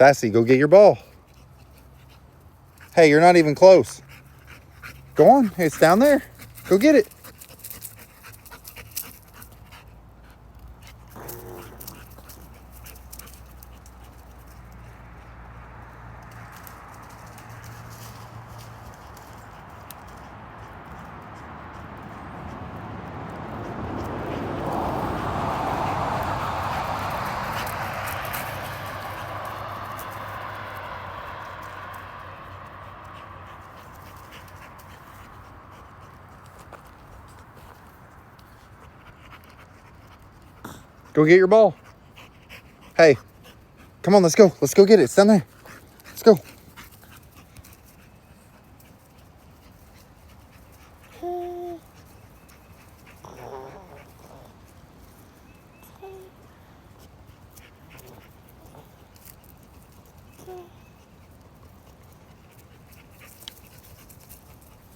Sassy, go get your ball. Hey, you're not even close. Go on. It's down there. Go get it. Go get your ball. Hey, come on, let's go. Let's go get it. It's down there. Let's go.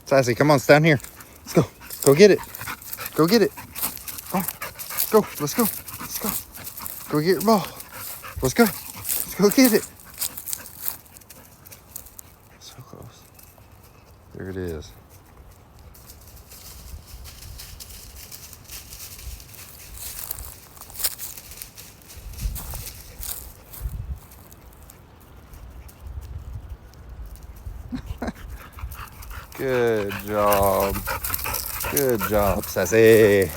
Sassy, come on, it's down here. Let's go. Go get it. Go get it. Go. Let's go. Let's go. Let's go. Go get your ball. Let's go. Let's go get it. So close. There it is. Good job. Good job, Sassy.